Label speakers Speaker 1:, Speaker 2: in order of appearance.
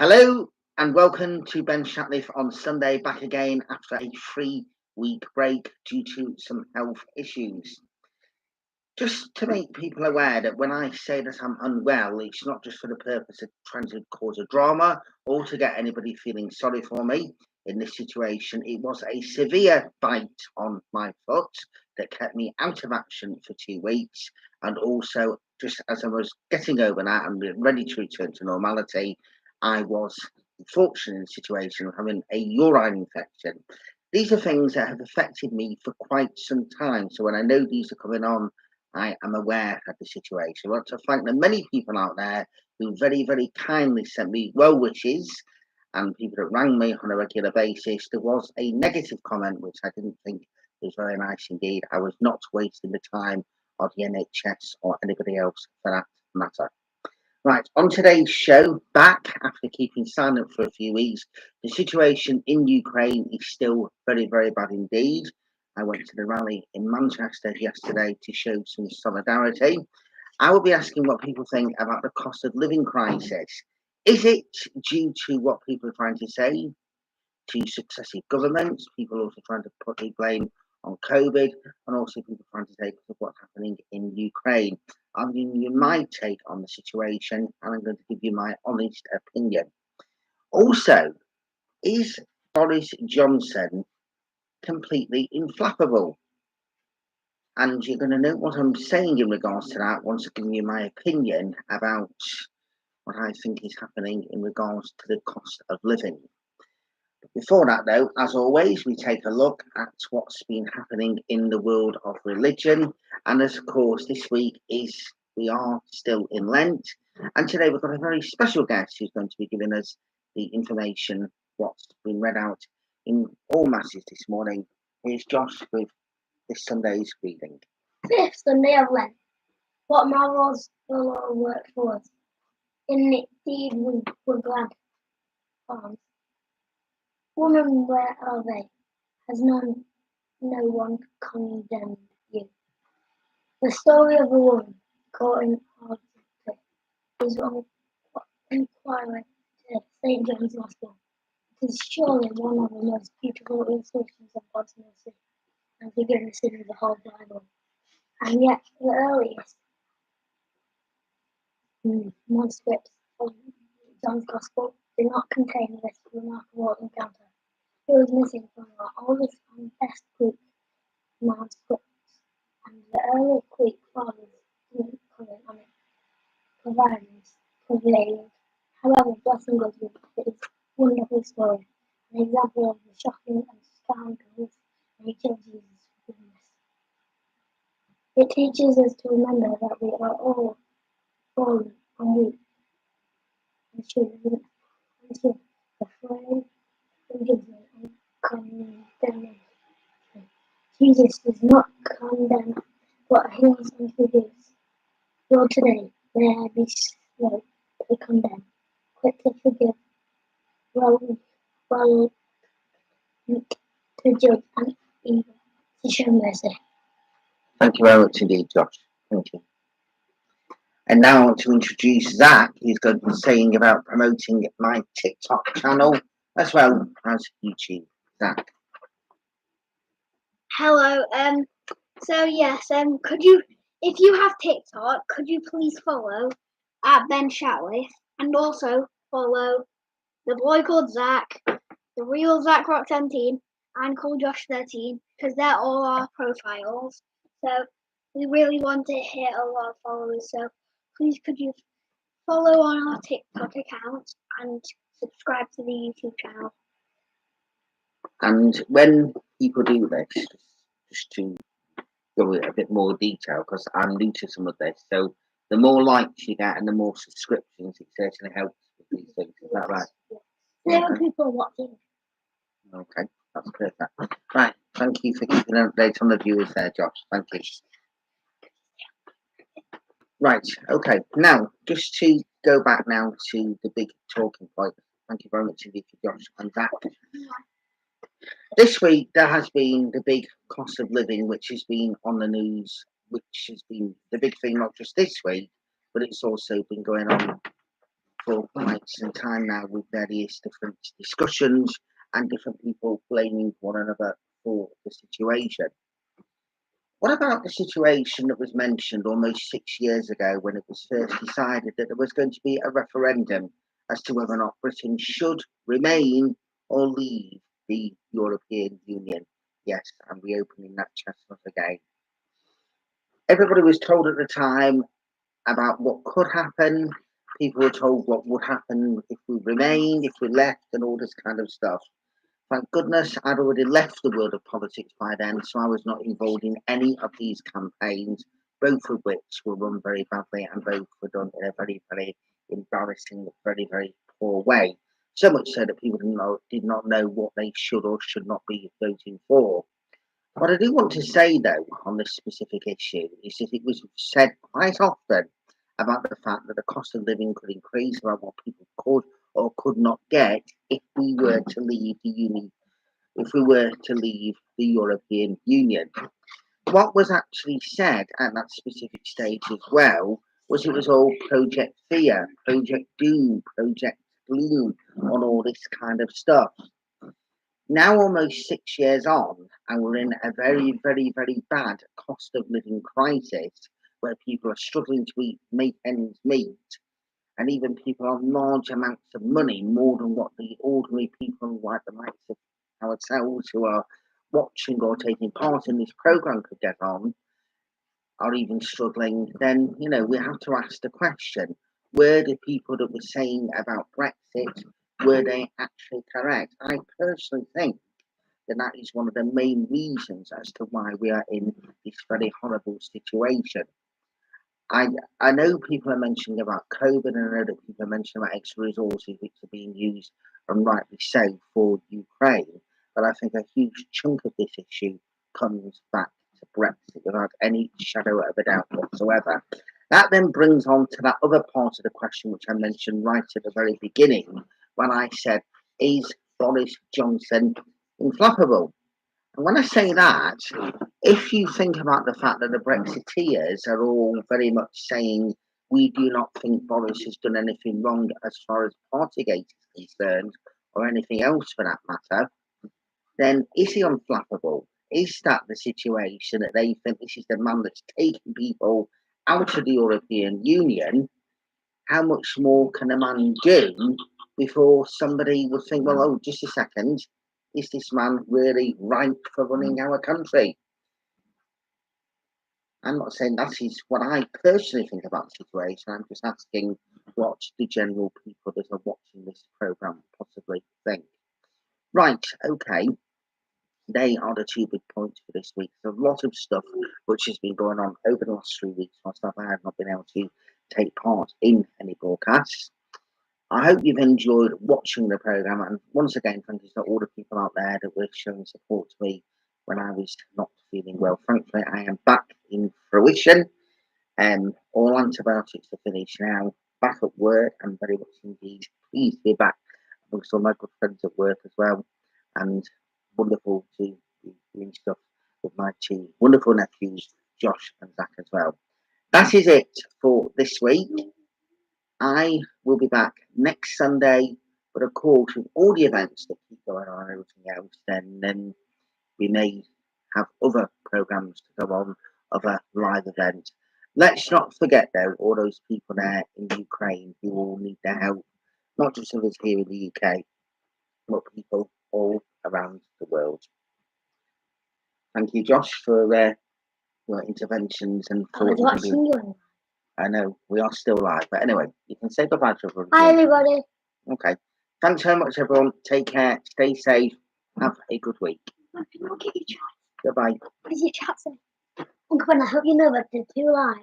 Speaker 1: Hello and welcome to Ben Shatliff on Sunday, back again after a 3-week break due to some health issues. Just to make people aware that when I say that I'm unwell, it's not just for the purpose of trying to cause a drama or to get anybody feeling sorry for me in this situation. It was a severe bite on my foot that kept me out of action for 2 weeks, and also just as I was getting over that and ready to return to normality, I was unfortunately in a situation of having a urine infection. These are things that have affected me for quite some time, so when I know these are coming on, I am aware of the situation. I want to thank the many people out there who very, very kindly sent me well wishes and people that rang me on a regular basis. There was a negative comment which I didn't think was very nice indeed. I was not wasting the time of the NHS or anybody else for that matter. Right, on today's show, back after keeping silent for a few weeks, the situation in Ukraine is still very, very bad indeed. I went to the rally in Manchester yesterday to show some solidarity. I will be asking what people think about the cost of living crisis. Is it due to what people are trying to say, to successive governments, people also trying to put the blame on COVID, and also people trying to say because of what's happening in Ukraine? I'm giving you my take on the situation, and I'm going to give you my honest opinion. Also, is Boris Johnson completely inflappable? And you're going to know what I'm saying in regards to that once I've given you my opinion about what I think is happening in regards to the cost of living. Before that, though, as always, we take a look at what's been happening in the world of religion. And of course, this week we are still in Lent. And today we've got a very special guest who's going to be giving us the information, what's been read out in all masses this morning. Here's Josh with this Sunday's reading.
Speaker 2: Fifth Sunday of Lent. What marvels the Lord worked for us. Indeed we were glad. Woman, where are they? Has no one condemned you? The story of a woman caught in adultery is on inquiry to St. John's Gospel. It is surely one of the most beautiful illustrations of God's mercy and forgiveness in the whole Bible. And yet, the earliest manuscripts of John's Gospel do not contain this remarkable encounter. It was missing from our oldest and best Greek manuscripts, and the early Greek fathers didn't comment on it, prevailed. However, blessing God with this wonderful story, an example of the shocking and scandalous nature of Jesus' forgiveness. It teaches us to remember that we are all fallen and weak, and should refrain from judgment and condemnation. Jesus does not condemn, but heals and forgives. Lord, today, may I be slow to condemn, quick to forgive, well to judge, and eager to show mercy.
Speaker 1: Thank you very much indeed, Josh. Thank you. And now I want to introduce Zach, who's going to be saying about promoting my TikTok channel as well as YouTube. Zach.
Speaker 2: Hello. So yes. Could you, if you have TikTok, could you please follow at Ben Shatliff, and also follow the boy called Zach, the real Zach Rock 17, and called Josh 13, because they're all our profiles. So we really want to hit a lot of followers. So please could you follow on our TikTok account and subscribe to the YouTube channel.
Speaker 1: And when people do this, just to go into a bit more detail, because I'm new to some of this, so the more likes you get and the more subscriptions, it certainly helps with these things. Is that right?
Speaker 2: There are people watching.
Speaker 1: Okay, that's perfect. Right, thank you for keeping an update on the viewers there, Josh. Thank you. Right, okay. Now, just to go back now to the big talking point. Thank you very much indeed for Josh and Zach. This week, there has been the big cost of living, which has been on the news, which has been the big thing, not just this week, but it's also been going on for for quite some time now with various different discussions and different people blaming one another for the situation. What about the situation that was mentioned almost 6 years ago when it was first decided that there was going to be a referendum as to whether or not Britain should remain or leave the European Union? Yes, I'm reopening that chestnut again. Everybody was told at the time about what could happen. People were told what would happen if we remained, if we left, and all this kind of stuff. Thank goodness I'd already left the world of politics by then, so I was not involved in any of these campaigns, both of which were run very badly and both were done in a very, very embarrassing, very, very poor way. So much so that people did not know what they should or should not be voting for. What I do want to say, though, on this specific issue is that it was said quite often about the fact that the cost of living could increase, about what people could or could not get if we were to leave the European Union. What was actually said at that specific stage as well was it was all Project Fear, Project Doom, Project Gloom, on all this kind of stuff. Now, almost 6 years on, and we're in a very, very, very bad cost of living crisis where people are struggling to make ends meet, and even people on large amounts of money, more than what the ordinary people like the likes of ourselves who are watching or taking part in this program could get on, are even struggling, then, we have to ask the question, were the people that were saying about Brexit, were they actually correct? I personally think that is one of the main reasons as to why we are in this very horrible situation. I know people are mentioning about COVID, and I know that people are mentioning about extra resources which are being used, and rightly so, for Ukraine. But I think a huge chunk of this issue comes back to Brexit without any shadow of a doubt whatsoever. That then brings on to that other part of the question which I mentioned right at the very beginning when I said, is Boris Johnson inflappable? And when I say that, if you think about the fact that the Brexiteers are all very much saying we do not think Boris has done anything wrong as far as Partygate is concerned, or anything else for that matter, then is he unflappable? Is that the situation that they think this is the man that's taking people out of the European Union? How much more can a man do before somebody would think, well, oh, just a second, is this man really right for running our country? I'm not saying that is what I personally think about the situation. I'm just asking what the general people that are watching this programme possibly think. Right, okay. They are the two big points for this week. There's a lot of stuff which has been going on over the last 3 weeks. Myself, I have not been able to take part in any broadcasts. I hope you've enjoyed watching the programme, and once again, thank you to all the people out there that were showing support to me when I was not feeling well. Thankfully, I am back in fruition. All antibiotics are finished now. Back at work, and very much indeed pleased to be back amongst all my good friends at work as well, and wonderful to be doing stuff with my two wonderful nephews, Josh and Zach as well. That is it for this week. I will be back next Sunday, but of course, with all the events that keep going on and everything else, then we may have other programmes to go on, other live events. Let's not forget, though, all those people there in Ukraine who all need their help, not just of us here in the UK, but people all around the world. Thank you, Josh, for your interventions and thoughts. I know, we are still live, but anyway, you can say goodbye to everyone.
Speaker 2: Hi, everybody.
Speaker 1: Okay. Thanks so much, everyone. Take care. Stay safe. Have a good week.
Speaker 2: Look at your chat.
Speaker 1: Goodbye.
Speaker 2: What does your chat say? Uncle Ben, I hope you know that they're too live.